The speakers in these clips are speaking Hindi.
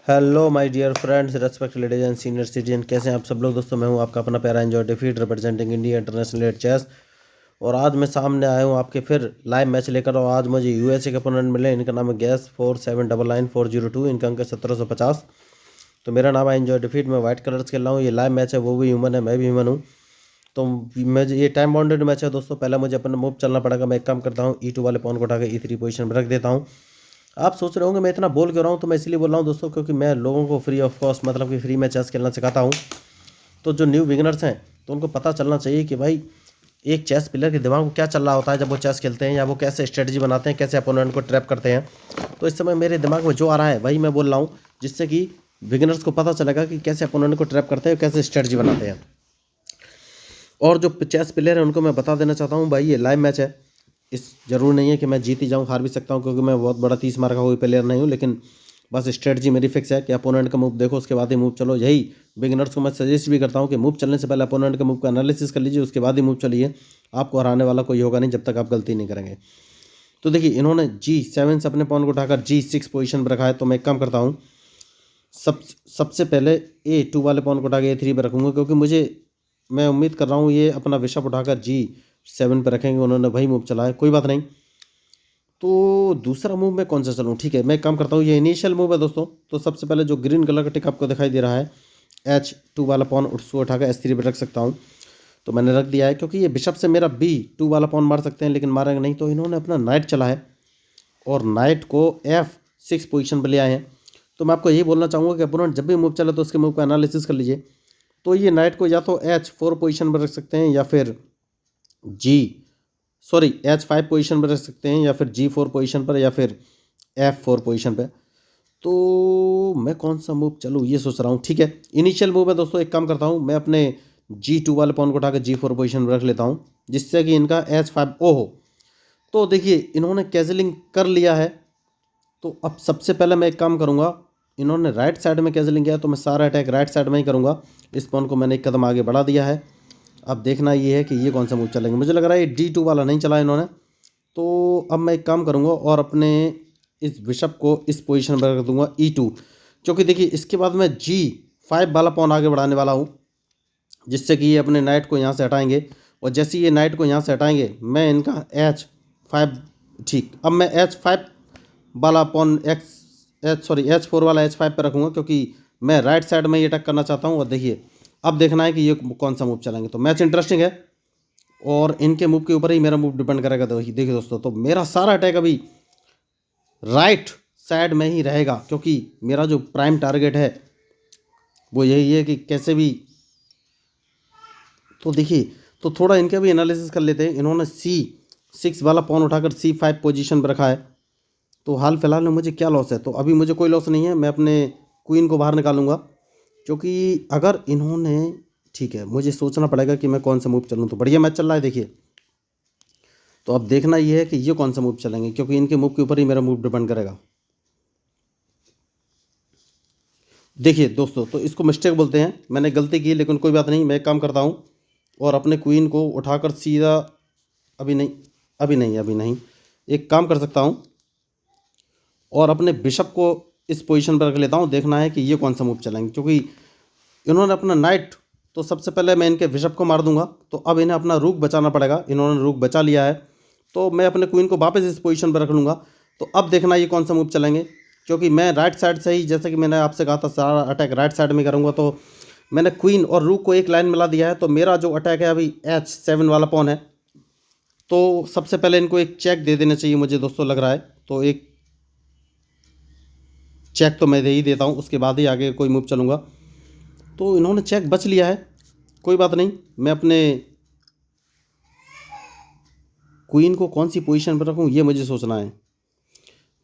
Hello my dear friends, respect ladies and senior citizen, कैसे हैं आप सब लोग। दोस्तों मैं हूं आपका अपना प्यारा एंजॉय डिफीट representing India international at chess. और आज मैं सामने आया हूं आपके फिर लाइव मैच लेकर। और आज मुझे यूएसए के अपोनेंट मिले। इनका नाम है गैस 4799-402। इनका अंक है 1750। तो मेरा नाम है एंजॉय डिफीट। मैं व्हाइट कलर्स खेल रहा हूँ। ये लाइव मैच है, वो भी ह्यूमन है, मैं भी ह्यूमन हूँ। तो मैं ये टाइम बाउंडेड मैच है दोस्तों। पहले मुझे अपना मूव चलना पड़ेगा। मैं एक काम करता हूँ, E2 वाले पॉन को उठा के E3 पोजीशन में रख देता हूँ। आप सोच रहे होंगे मैं इतना बोल क्यों रहा हूँ, तो मैं इसलिए बोल रहा हूँ दोस्तों क्योंकि मैं लोगों को फ्री ऑफ कॉस्ट, मतलब कि फ्री में चेस खेलना सिखाता हूँ। तो जो न्यू बिगिनर्स हैं तो उनको पता चलना चाहिए कि भाई एक चेस प्लेयर के दिमाग में क्या चल रहा होता है जब वो चेस खेलते हैं, या वो कैसे स्ट्रेटजी बनाते हैं, कैसे अपोनेंट को ट्रैप करते हैं। तो इस समय मेरे दिमाग में जो आ रहा है वही मैं बोल रहा हूँ, जिससे कि बिगिनर्स को पता चलेगा कि कैसे अपोनेंट को ट्रैप करते हैं, कैसे स्ट्रेटजी बनाते हैं। और जो चेस प्लेयर है उनको मैं बता देना चाहता हूँ, भाई ये लाइव मैच है। इस जरूर नहीं है कि मैं जीत ही जाऊँ, हार भी सकता हूँ, क्योंकि मैं बहुत बड़ा 30 मार का कोई प्लेयर नहीं हूँ। लेकिन बस स्ट्रेटजी मेरी फिक्स है कि अपोनेंट का मूव देखो, उसके बाद ही मूव चलो। यही बिगिनर्स को मैं सजेस्ट भी करता हूँ कि मूव चलने से पहले अपोनेंट के मूव का एनालिसिस कर लीजिए, उसके बाद ही मूव चलिए। आपको हराने वाला कोई होगा नहीं जब तक आप गलती नहीं करेंगे। तो देखिए इन्होंने G7 से अपने पॉन को उठाकर G6 पोजीशन पर रखा है। तो मैं एक काम करता हूँ, सबसे पहले A2 वाले पॉन को उठा के A3 पर रखूँगा, क्योंकि मैं उम्मीद कर रहा हूँ ये अपना बिशप उठाकर G7 पर रखेंगे। उन्होंने वही मूव चला है, कोई बात नहीं। तो दूसरा मूव मैं कौन सा चलूँ, ठीक है मैं एक काम करता हूँ, ये इनिशियल मूव है दोस्तों। तो सबसे पहले जो ग्रीन कलर का टिक आपको दिखाई दे रहा है, H2 वाला पॉन, उसको उठाकर S3 पर रख सकता हूँ। तो मैंने रख दिया है, क्योंकि ये बिशप से मेरा B2 वाला पॉन मार सकते हैं, लेकिन मारेंगे नहीं। तो इन्होंने अपना नाइट चला है और नाइट को F6 पोजीशन पर ले आए हैं। तो मैं आपको यही बोलना चाहूँगा कि अपोनेंट जब भी मूव चले तो उसके मूव का एनालिसिस कर लीजिए। तो ये नाइट को या तो H4 पोजीशन पर रख सकते हैं, या फिर H5 पोजीशन पर रख सकते हैं, या फिर G4 पोजीशन पर, या फिर F4 पोजीशन पर। तो मैं कौन सा मूव चलूँ ये सोच रहा हूँ। ठीक है, इनिशियल मूव है दोस्तों। एक काम करता हूँ, मैं अपने G2 वाले पॉन को उठाकर G4 पोजीशन पर रख लेता हूँ, जिससे कि इनका H5 ओ हो। तो देखिए इन्होंने कैजलिंग कर लिया है। तो अब सबसे पहले मैं एक काम करूँगा, इन्होंने राइट साइड में कैजलिंग किया, तो मैं सारा अटैक राइट साइड में ही करूँगा। इस पॉन को मैंने एक कदम आगे बढ़ा दिया है। अब देखना ये है कि ये कौन सा मूव चलेंगे। मुझे लग रहा है ये D2 वाला नहीं चला इन्होंने। तो अब मैं एक काम करूँगा और अपने इस बिशप को इस पोजीशन पर रख दूंगा E2, क्योंकि देखिए इसके बाद मैं G5 वाला पॉन आगे बढ़ाने वाला हूँ, जिससे कि ये अपने नाइट को यहाँ से हटाएंगे। और जैसे ये नाइट को यहाँ से हटाएंगे, मैं इनका H5, ठीक, अब मैं H5 वाला पॉन H4 वाला H5 पे रखूँगा, क्योंकि मैं राइट साइड में ये अटैक करना चाहता हूँ। और देखिए अब देखना है कि ये कौन सा मूव चलेंगे। तो मैच इंटरेस्टिंग है और इनके मूव के ऊपर ही मेरा मूव डिपेंड करेगा। तो देखिए दोस्तों, तो मेरा सारा अटैक अभी राइट साइड में ही रहेगा, क्योंकि मेरा जो प्राइम टारगेट है वो यही है कि कैसे भी। तो देखिए, तो थोड़ा इनका भी एनालिसिस कर लेते हैं। इन्होंने C6 वाला पॉन उठाकर C5 पोजीशन पर रखा है। तो हाल फिलहाल में मुझे क्या लॉस है, तो अभी मुझे कोई लॉस नहीं है। मैं अपने क्वीन को बाहर निकालूंगा, क्योंकि अगर इन्होंने, ठीक है मुझे सोचना पड़ेगा कि मैं कौन सा मूव चलूँ। तो बढ़िया मैच चल रहा है देखिए। तो अब देखना ये है कि ये कौन सा मूव चलेंगे, क्योंकि इनके मूव के ऊपर ही मेरा मूव डिपेंड करेगा। देखिए दोस्तों, तो इसको मिस्टेक बोलते हैं, मैंने गलती की, लेकिन कोई बात नहीं। मैं एक काम करता हूँ और अपने क्वीन को उठाकर सीधा, अभी नहीं एक काम कर सकता हूँ और अपने बिशप को इस पोजीशन पर रख लेता हूँ। देखना है कि ये कौन सा मूव चलेंगे, क्योंकि इन्होंने अपना नाइट, तो सबसे पहले मैं इनके बिशप को मार दूंगा। तो अब इन्हें अपना रूक बचाना पड़ेगा। इन्होंने रूक बचा लिया है, तो मैं अपने क्वीन को वापस इस पोजीशन पर रख लूँगा। तो अब देखना ये कौन सा मूव चलेंगे, क्योंकि मैं राइट साइड से ही, जैसे कि मैंने आपसे कहा था, सारा अटैक राइट साइड में करूँगा। तो मैंने क्वीन और रूक को एक लाइन मिला दिया है। तो मेरा जो अटैक है अभी H7 वाला पॉन है। तो सबसे पहले इनको एक चेक दे देना चाहिए, मुझे दोस्तों लग रहा है। तो एक चेक तो मैं दे ही देता हूँ, उसके बाद ही आगे कोई मूव चलूँगा। तो इन्होंने चेक बच लिया है, कोई बात नहीं। मैं अपने क्वीन को कौन सी पोजीशन पर रखूँ ये मुझे सोचना है।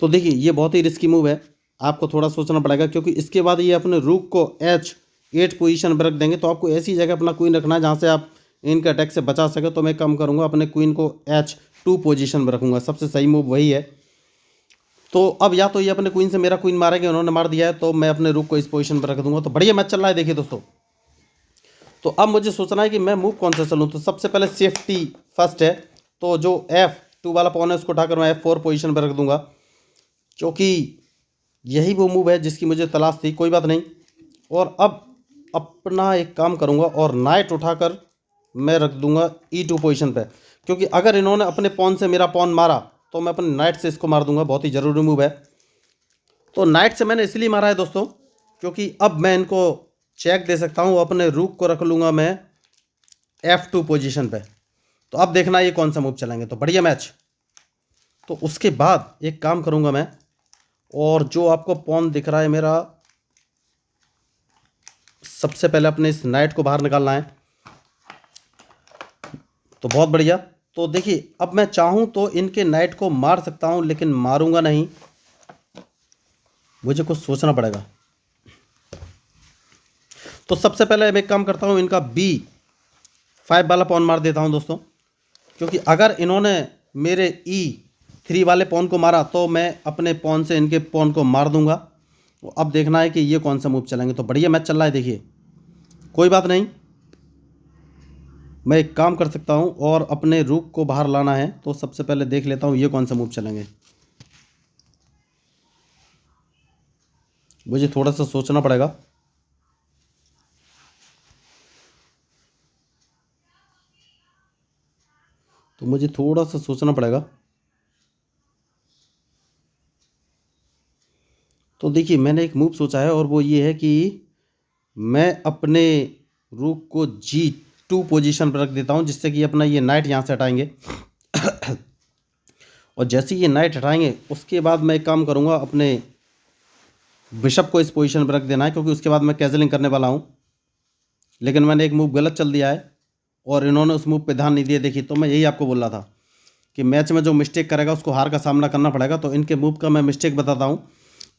तो देखिए ये बहुत ही रिस्की मूव है, आपको थोड़ा सोचना पड़ेगा, क्योंकि इसके बाद ये अपने रूक को H8 पोजीशन पर रख देंगे। तो आपको ऐसी जगह अपना क्वीन रखना है जहाँ से आप इनके अटैक से बचा सके। तो मैं कम करूँगा, अपने क्वीन को H2 पोजीशन पर रखूँगा, सबसे सही मूव वही है। तो अब या तो ये अपने क्वीन से मेरा क्वीन मारेंगे, उन्होंने मार दिया है, तो मैं अपने रूक को इस पोजीशन पर रख दूंगा। तो बढ़िया मैच चल रहा है देखिए दोस्तों। तो अब मुझे सोचना है कि मैं मूव कौन सा चलूँ। तो सबसे पहले सेफ्टी फर्स्ट है। तो जो F2 वाला पॉन है उसको उठाकर मैं F4 पोजीशन पर रख दूंगा, क्योंकि यही वो मूव है जिसकी मुझे तलाश थी, कोई बात नहीं। और अब अपना एक काम करूँगा और नाइट उठाकर मैं रख दूंगा E2 पोजीशन पे, क्योंकि अगर इन्होंने अपने पॉन से मेरा पॉन मारा तो मैं अपने नाइट से इसको मार दूंगा। बहुत ही ज़रूरी मूव है। तो नाइट से मैंने इसलिए मारा है दोस्तों, क्योंकि अब मैं इनको चेक दे सकता हूँ। अपने रूक को रख लूँगा मैं F2 पोजीशन पे। तो अब देखना ये कौन सा मूव चलेंगे। तो बढ़िया मैच। तो उसके बाद एक काम करूँगा मैं, और जो आपको पॉन दिख रहा है मेरा, सबसे पहले अपने इस नाइट को बाहर निकालना है। तो बहुत बढ़िया। तो देखिए अब मैं चाहूँ तो इनके नाइट को मार सकता हूँ, लेकिन मारूंगा नहीं, मुझे कुछ सोचना पड़ेगा। तो सबसे पहले मैं एक काम करता हूँ, इनका B5 वाला पॉन मार देता हूँ दोस्तों, क्योंकि अगर इन्होंने मेरे E3 वाले पॉन को मारा तो मैं अपने पॉन से इनके पॉन को मार दूंगा। तो अब देखना है कि ये कौन सा मूव चलेंगे। तो बढ़िया मैच चल रहा है। देखिए कोई बात नहीं, मैं एक काम कर सकता हूँ और अपने रूक को बाहर लाना है। तो सबसे पहले देख लेता हूँ ये कौन सा मूव चलेंगे। मुझे थोड़ा सा सोचना पड़ेगा। तो मुझे थोड़ा सा सोचना पड़ेगा। तो देखिए मैंने एक मूव सोचा है, और वो ये है कि मैं अपने रूक को G2 पोजीशन पर रख देता हूँ, जिससे कि अपना ये नाइट यहाँ से हटाएंगे। और जैसे ये नाइट हटाएंगे उसके बाद मैं एक काम करूँगा, अपने बिशप को इस पोजीशन पर रख देना है, क्योंकि उसके बाद मैं कैजलिंग करने वाला हूँ। लेकिन मैंने एक मूव गलत चल दिया है और इन्होंने उस मूव पे ध्यान नहीं दिया। देखिए तो मैं यही आपको बोल रहा था कि मैच में जो मिस्टेक करेगा उसको हार का सामना करना पड़ेगा। तो इनके मूव का मैं मिस्टेक बताता हूँ।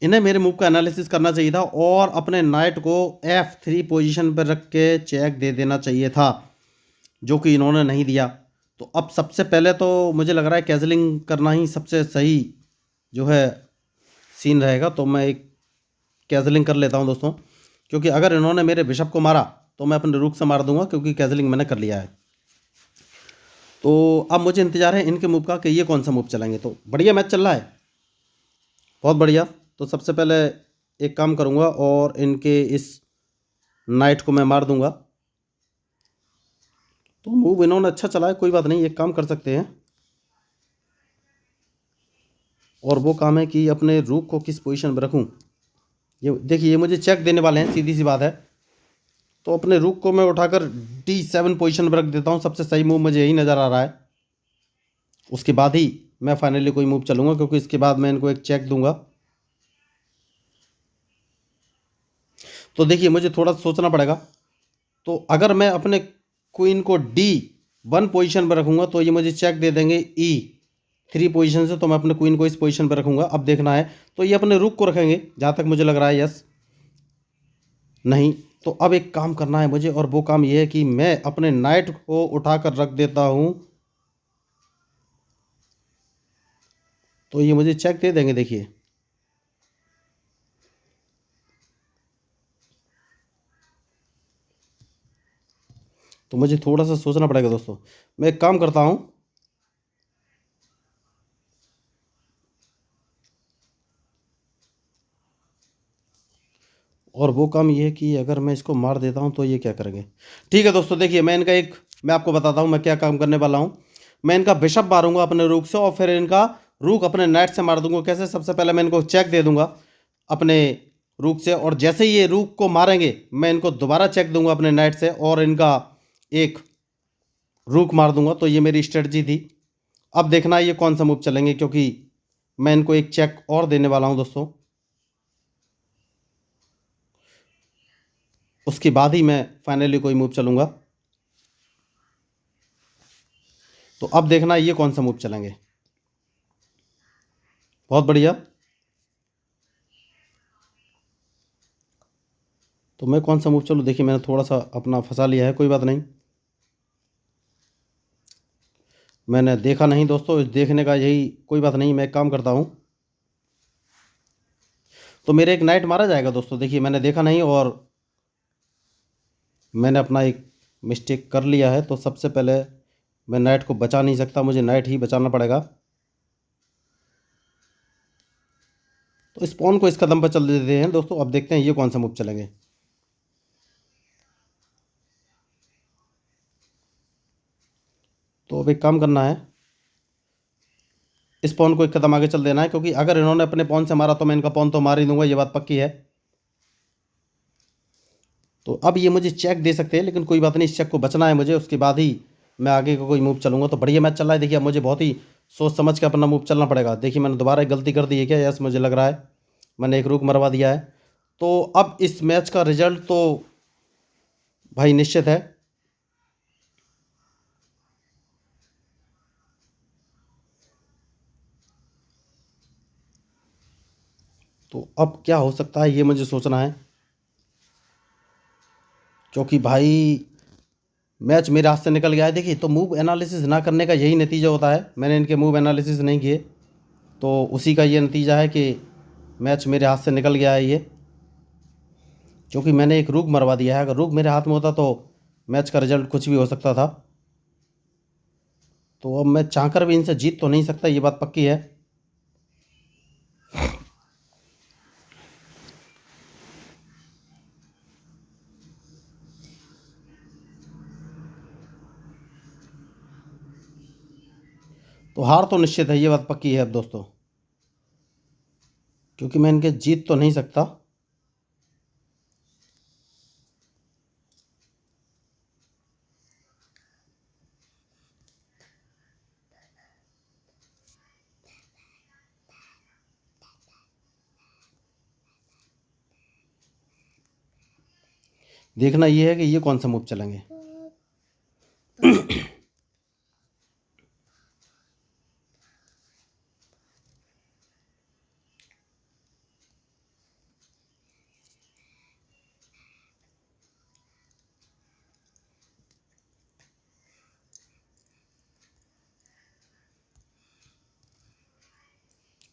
इन्हें मेरे मूव का एनालिसिस करना चाहिए था और अपने नाइट को F3 पोजीशन पर रख के चेक दे देना चाहिए था, जो कि इन्होंने नहीं दिया। तो अब सबसे पहले तो मुझे लग रहा है कैजलिंग करना ही सबसे सही जो है सीन रहेगा। तो मैं एक कैजलिंग कर लेता हूं दोस्तों, क्योंकि अगर इन्होंने मेरे बिशप को मारा तो मैं अपने रूक से मार दूंगा, क्योंकि कैजलिंग मैंने कर लिया है। तो अब मुझे इंतजार है इनके मूव का कि ये कौन सा मूव चलेंगे। तो बढ़िया मैच चल रहा है, बहुत बढ़िया। तो सबसे पहले एक काम करूंगा और इनके इस नाइट को मैं मार दूंगा। तो मूव इन्होंने अच्छा चला है, कोई बात नहीं, एक काम कर सकते हैं। और वो काम है कि अपने रूक को किस पोजीशन पर रखूं। ये देखिए ये मुझे चेक देने वाले हैं, सीधी सी बात है। तो अपने रूक को मैं उठाकर D7 पोजीशन पर रख देता हूँ। सबसे सही मूव मुझे यही नज़र आ रहा है। उसके बाद ही मैं फाइनली कोई मूव चलूँगा, क्योंकि इसके बाद मैं इनको एक चेक दूंगा। तो देखिए मुझे थोड़ा सोचना पड़ेगा। तो अगर मैं अपने क्वीन को D1 पोजीशन पर रखूँगा तो ये मुझे चेक दे देंगे E3 पोजीशन से। तो मैं अपने क्वीन को इस पोजीशन पर रखूँगा। अब देखना है, तो ये अपने रूक को रखेंगे जहाँ तक मुझे लग रहा है। यस नहीं, तो अब एक काम करना है मुझे, और वो काम ये है कि मैं अपने नाइट को उठाकर रख देता हूँ। तो ये मुझे चेक दे देंगे। देखिए तो मुझे थोड़ा सा सोचना पड़ेगा दोस्तों। मैं एक काम करता हूँ, और वो काम ये है कि अगर मैं इसको मार देता हूँ तो ये क्या करेंगे। ठीक है दोस्तों, देखिए मैं आपको बताता हूँ मैं क्या काम करने वाला हूँ। मैं इनका बिशप मारूंगा अपने रूक से, और फिर इनका रूक अपने नाइट से मार दूंगा। कैसे, सबसे पहले मैं इनको चेक दे दूंगा अपने रूक से, और जैसे ही ये रूक को मारेंगे मैं इनको दोबारा चेक दूंगा अपने नाइट से, और इनका एक रूक मार दूंगा। तो ये मेरी स्ट्रेटजी थी। अब देखना है ये कौन सा मूव चलेंगे, क्योंकि मैं इनको एक चेक और देने वाला हूं दोस्तों। उसके बाद ही मैं फाइनली कोई मूव चलूंगा। तो अब देखना है ये कौन सा मूव चलेंगे। बहुत बढ़िया। तो मैं कौन सा मूव चलूँ। देखिए मैंने थोड़ा सा अपना फंसा लिया है, कोई बात नहीं, मैंने देखा नहीं दोस्तों। इस देखने का यही, कोई बात नहीं, मैं एक काम करता हूँ। तो मेरे एक नाइट मारा जाएगा दोस्तों। देखिए मैंने देखा नहीं, और मैंने अपना एक मिस्टेक कर लिया है। तो सबसे पहले मैं नाइट को बचा नहीं सकता, मुझे नाइट ही बचाना पड़ेगा। तो इस पॉन को इस कदम पर चल देते हैं दोस्तों। अब देखते हैं ये कौन सा मूव चलेंगे। तो अब एक काम करना है, इस पॉन को एक कदम आगे चल देना है, क्योंकि अगर इन्होंने अपने पॉन से मारा तो मैं इनका पॉन तो मार ही दूंगा, ये बात पक्की है। तो अब ये मुझे चेक दे सकते हैं, लेकिन कोई बात नहीं, इस चेक को बचना है मुझे, उसके बाद ही मैं आगे का कोई मूव चलूंगा। तो बढ़िया मैच चल रहा है। देखिए अब मुझे बहुत ही सोच समझ के अपना मूव चलना पड़ेगा। देखिए मैंने दोबारा एक गलती कर दी है क्या? यस, मुझे लग रहा है मैंने एक रुक मरवा दिया है। तो अब इस मैच का रिजल्ट तो भाई निश्चित है। तो अब क्या हो सकता है ये मुझे सोचना है, क्योंकि भाई मैच मेरे हाथ से निकल गया है। देखिए तो मूव एनालिसिस ना करने का यही नतीजा होता है। मैंने इनके मूव एनालिसिस नहीं किए, तो उसी का ये नतीजा है कि मैच मेरे हाथ से निकल गया है ये, क्योंकि मैंने एक रूक मरवा दिया है। अगर रूक मेरे हाथ में होता तो मैच का रिजल्ट कुछ भी हो सकता था। तो अब मैं चाहकर भी इनसे जीत तो नहीं सकता, ये बात पक्की है। तो हार तो निश्चित है, ये बात पक्की है अब दोस्तों, क्योंकि मैं इनके जीत तो नहीं सकता। देखना ये है कि ये कौन सा मूव चलेंगे।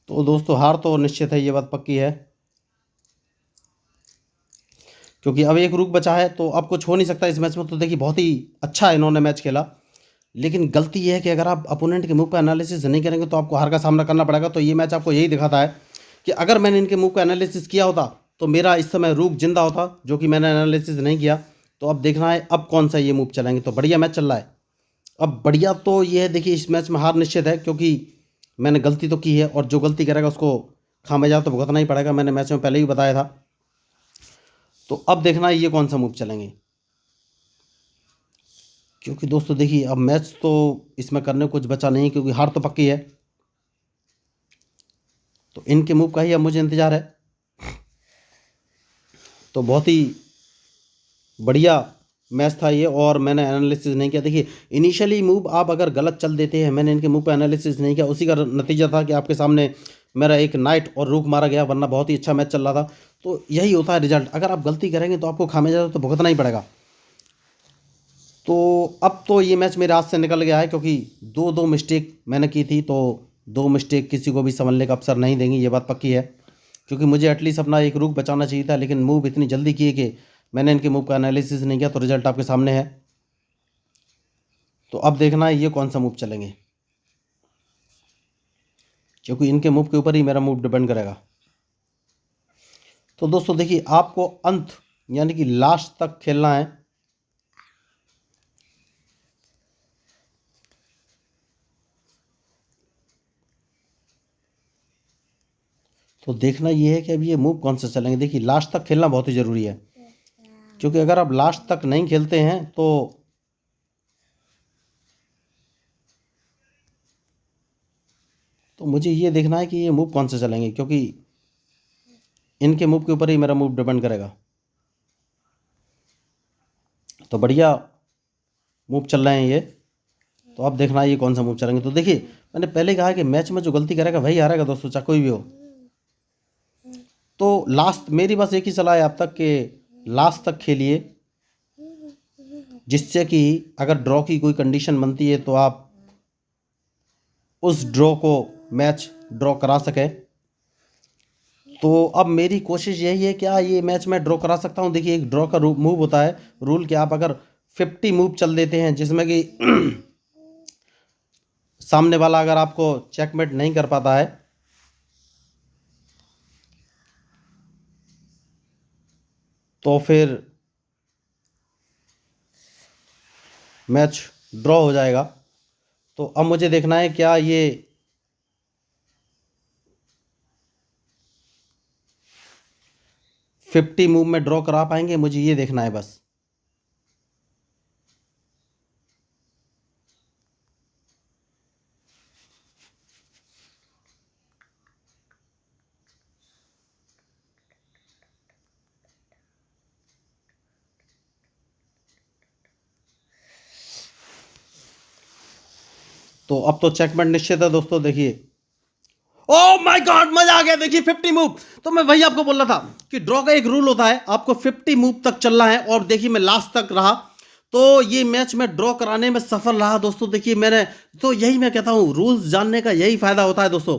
तो दोस्तों हार तो निश्चित है, ये बात पक्की है, क्योंकि अब एक रुक बचा है, तो अब कुछ हो नहीं सकता इस मैच में। तो देखिए बहुत ही अच्छा इन्होंने मैच खेला, लेकिन गलती ये है कि अगर आप अपोनेंट के मूव का एनालिसिस नहीं करेंगे तो आपको हार का सामना करना पड़ेगा। तो ये मैच आपको यही दिखाता है कि अगर मैंने इनके मूव का एनालिसिस किया होता तो मेरा इस समय रूक जिंदा होता, जो कि मैंने एनालिसिस नहीं किया। तो अब देखना है अब कौन सा ये मूव चलाएंगे। तो बढ़िया मैच चल रहा है। अब बढ़िया तो ये है, देखिए इस मैच में हार निश्चित है, क्योंकि मैंने गलती तो की है, और जो गलती करेगा उसको खामियाजा तो भुगतना ही पड़ेगा। मैंने मैच में पहले ही बताया था। तो अब देखना है ये कौन सा मूव चलेंगे, क्योंकि दोस्तों देखिए अब मैच तो इसमें करने को कुछ बचा नहीं, क्योंकि हार तो पक्की है। तो इनके मूव का ही अब मुझे इंतज़ार है। तो बहुत ही बढ़िया मैच था ये, और मैंने एनालिसिस नहीं किया। देखिए इनिशियली मूव आप अगर गलत चल देते हैं, मैंने इनके मूव पर एनालिसिस नहीं किया, उसी का नतीजा था कि आपके सामने मेरा एक नाइट और रूक मारा गया, वरना बहुत ही अच्छा मैच चल रहा था। तो यही होता है रिजल्ट, अगर आप गलती करेंगे तो आपको खामियाजा तो भुगतना ही पड़ेगा। तो अब तो ये मैच मेरे हाथ से निकल गया है, क्योंकि दो दो मिस्टेक मैंने की थी। तो दो मिस्टेक किसी को भी संभलने का अवसर नहीं देंगी, ये बात पक्की है। क्योंकि मुझे एटलीस्ट अपना एक रुक बचाना चाहिए था, लेकिन मूव इतनी जल्दी किए कि मैंने इनके मूव का एनालिसिस नहीं किया। तो रिजल्ट आपके सामने है। तो अब देखना है ये कौन सा मूव चलेंगे, क्योंकि इनके मूव के ऊपर ही मेरा मूव डिपेंड करेगा। तो दोस्तों देखिए आपको अंत यानी कि लास्ट तक खेलना है। तो देखना ये है कि अब ये मूव कौन सा चलेंगे। देखिए लास्ट तक खेलना बहुत ही ज़रूरी है, क्योंकि अगर आप लास्ट तक नहीं खेलते हैं तो मुझे ये देखना है कि ये मूव कौन सा चलेंगे, क्योंकि इनके मूव के ऊपर ही मेरा मूव डिपेंड करेगा। तो बढ़िया मूव चल रहे हैं ये। तो अब देखना है ये कौन सा मूव चलेंगे। तो देखिए मैंने पहले कहा कि मैच में जो गलती करेगा वही हारेगा दोस्तों, चाहे कोई भी हो। तो लास्ट मेरी बस एक ही सलाह है आप तक कि लास्ट तक खेलिए, जिससे कि अगर ड्रॉ की कोई कंडीशन बनती है तो आप उस ड्रॉ को मैच ड्रॉ करा सके। तो अब मेरी कोशिश यही है, क्या ये मैच मैं ड्रॉ करा सकता हूँ। देखिए एक ड्रॉ का मूव होता है रूल कि आप अगर 50 मूव चल देते हैं, जिसमें कि सामने वाला अगर आपको चेकमेट नहीं कर पाता है, तो फिर मैच ड्रॉ हो जाएगा। तो अब मुझे देखना है क्या ये 50 मूव में ड्रॉ करा पाएंगे, मुझे ये देखना है बस। तो अब तो चेकमेट निश्चित है दोस्तों। देखिए, ओह माय गॉड, मजा आ गया। देखिए 50 मूव। तो मैं वही आपको बोल रहा था कि ड्रॉ का एक रूल होता है, आपको 50 मूव तक चलना है। और देखिए मैं लास्ट तक रहा, तो ये मैच में ड्रॉ कराने में सफल रहा दोस्तों। देखिए मैंने, तो यही मैं कहता हूँ, रूल्स जानने का यही फायदा होता है दोस्तों।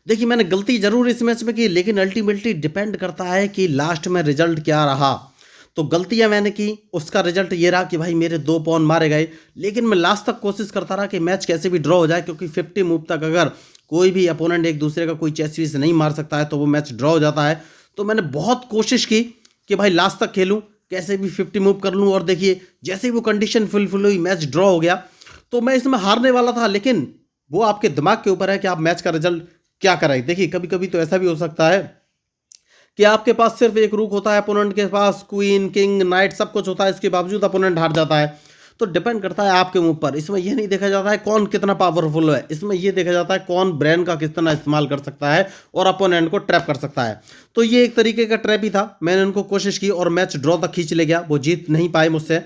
देखिए मैंने गलती जरूर इस मैच में की, लेकिन अल्टीमेटली डिपेंड करता है कि लास्ट में रिजल्ट क्या रहा। तो गलतियां मैंने की, उसका रिजल्ट ये रहा कि भाई मेरे 2 पॉन मारे गए। लेकिन मैं लास्ट तक कोशिश करता रहा कि मैच कैसे भी ड्रॉ हो जाए, क्योंकि 50 मूव तक अगर कोई भी अपोनेंट एक दूसरे का कोई चेस वीस नहीं मार सकता है तो वो मैच ड्रॉ हो जाता है। तो मैंने बहुत कोशिश की कि भाई लास्ट तक खेलूं, कैसे भी 50 मूव कर लूं। और देखिए जैसे ही वो कंडीशन फुलफिल हुई, मैच ड्रॉ हो गया। तो मैं इसमें हारने वाला था, लेकिन वो आपके दिमाग के ऊपर है कि आप मैच का रिजल्ट क्या कराए। देखिए कभी कभी तो ऐसा भी हो सकता है कि आपके पास सिर्फ एक रूक होता है, अपोनेंट के पास क्वीन किंग नाइट सब कुछ होता है, इसके बावजूद अपोनेंट हार जाता है। तो डिपेंड करता है आपके मुंह पर। इसमें यह नहीं देखा जाता है कौन कितना पावरफुल है, इसमें यह देखा जाता है कौन ब्रेन का कितना इस्तेमाल कर सकता है और अपोनेंट को ट्रैप कर सकता है। तो ये एक तरीके का ट्रैप ही था। मैंने उनको कोशिश की और मैच ड्रॉ तक खींच ले गया, वो जीत नहीं पाए मुझसे।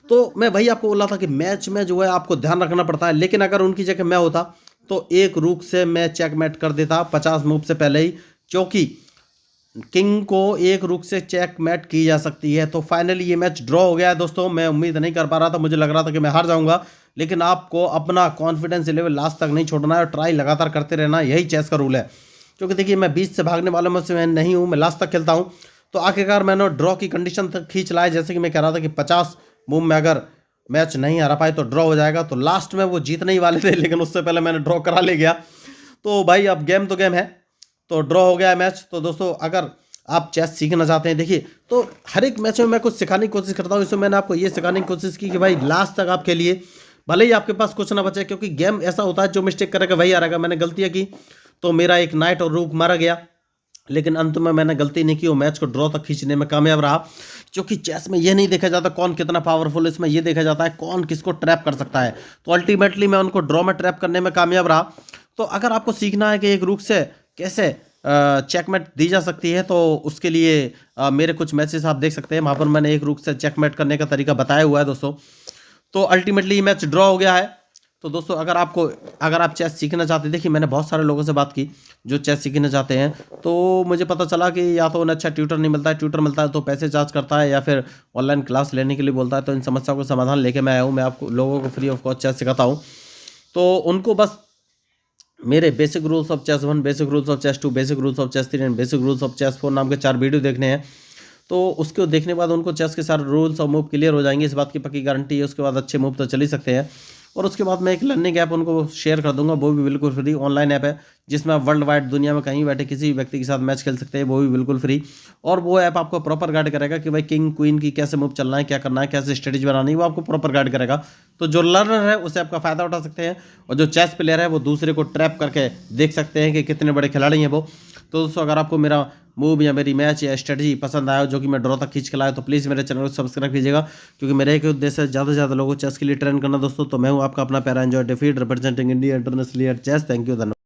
तो मैं वही आपको बोला था कि मैच में जो है आपको ध्यान रखना पड़ता है। लेकिन अगर उनकी जगह मैं होता तो एक रूक से मैं चेकमेट कर देता 50 मूव से पहले ही, क्योंकि किंग को एक रुक से चेकमेट की जा सकती है। तो फाइनली ये मैच ड्रॉ हो गया है दोस्तों। मैं उम्मीद नहीं कर पा रहा था, मुझे लग रहा था कि मैं हार जाऊंगा, लेकिन आपको अपना कॉन्फिडेंस लेवल लास्ट तक नहीं छोड़ना है और ट्राई लगातार करते रहना, यही चेस का रूल है। क्योंकि देखिए मैं बीच से भागने वालों में से मैं नहीं हूँ, मैं लास्ट तक खेलता हूँ। तो आखिरकार मैंने ड्रॉ की कंडीशन तक खींच लाया। जैसे कि मैं कह रहा था कि 50 मूव में अगर मैच नहीं हरा पाए तो ड्रॉ हो जाएगा। तो लास्ट में वो जीतने ही वाले थे, लेकिन उससे पहले मैंने ड्रॉ करा ले गया। तो भाई अब गेम तो गेम है, तो ड्रॉ हो गया है मैच। तो दोस्तों अगर आप चेस सीखना चाहते हैं, देखिए तो हर एक मैच में मैं कुछ सिखाने की कोशिश करता हूँ। इसमें मैंने आपको ये सिखाने की कोशिश की कि भाई लास्ट तक आप खेलिए, भले ही आपके पास कुछ ना बचे, क्योंकि गेम ऐसा होता है जो मिस्टेक करेगा वही हारेगा। मैंने गलतियाँ की तो मेरा एक नाइट और रूक मारा गया, लेकिन अंत में मैंने गलती नहीं की और मैच को ड्रॉ तक खींचने में कामयाब रहा। क्योंकि चेस में ये नहीं देखा जाता कौन कितना पावरफुल है, इसमें ये देखा जाता है कौन किसको ट्रैप कर सकता है। तो अल्टीमेटली मैं उनको ड्रॉ में ट्रैप करने में कामयाब रहा। तो अगर आपको सीखना है कि एक रूक से कैसे चेकमेट दी जा सकती है, तो उसके लिए मेरे कुछ मैचेस आप देख सकते हैं, वहाँ पर मैंने एक रूक से चेकमेट करने का तरीका बताया हुआ है दोस्तों। तो अल्टीमेटली मैच ड्रॉ हो गया है। तो दोस्तों अगर आप चेस सीखना चाहते हैं, देखिए मैंने बहुत सारे लोगों से बात की जो चेस सीखना चाहते हैं। तो मुझे पता चला कि या तो उन्हें अच्छा ट्यूटर नहीं मिलता है, ट्यूटर मिलता है तो पैसे चार्ज करता है, या फिर ऑनलाइन क्लास लेने के लिए बोलता है। तो इन समस्याओं का समाधान लेके मैं आया हूँ। मैं आपको लोगों को फ्री ऑफ कॉस्ट चेस सिखाता हूँ। तो उनको बस मेरे basic rules of chess 1, basic rules of chess 2, basic rules of chess 3 and basic rules of chess 4 नाम के 4 वीडियो देखने हैं। तो उसको देखने के बाद उनको चेस के सारे रूल्स और मूव क्लियर हो जाएंगे, इस बात की पक्की गारंटी है। उसके बाद अच्छे मूव तो चल ही सकते हैं। और उसके बाद मैं एक लर्निंग ऐप उनको शेयर कर दूंगा, वो भी बिल्कुल फ्री ऑनलाइन ऐप है, जिसमें आप वर्ल्ड वाइड दुनिया में कहीं बैठे किसी भी व्यक्ति के साथ मैच खेल सकते हैं, वो भी बिल्कुल फ्री। और वो ऐप आपको प्रॉपर गाइड करेगा कि भाई किंग क्वीन की कैसे मूव चलना है, क्या करना है, कैसे स्ट्रेटेजी बनानी है, वो आपको प्रॉपर गाइड करेगा। तो जो लर्नर है उसे आपका फ़ायदा उठा सकते हैं, और जो चेस प्लेयर है वो दूसरे को ट्रैप करके देख सकते हैं कि कितने बड़े खिलाड़ी हैं वो। तो दोस्तों अगर आपको मेरा मूव या मेरी मैच या स्ट्रेटजी पसंद आया जो कि मैं ड्रॉ तक खींच के लाया, तो प्लीज़ मेरे चैनल को सब्सक्राइब कीजिएगा, क्योंकि मेरा एक उद्देश्य है ज़्यादा से ज़्यादा लोगों को चेस के लिए ट्रेन करना दोस्तों। तो मैं हूँ आपका अपना पैरा एंजॉय डेफीड representing India internationally at chess. Thank you, धन्यवाद।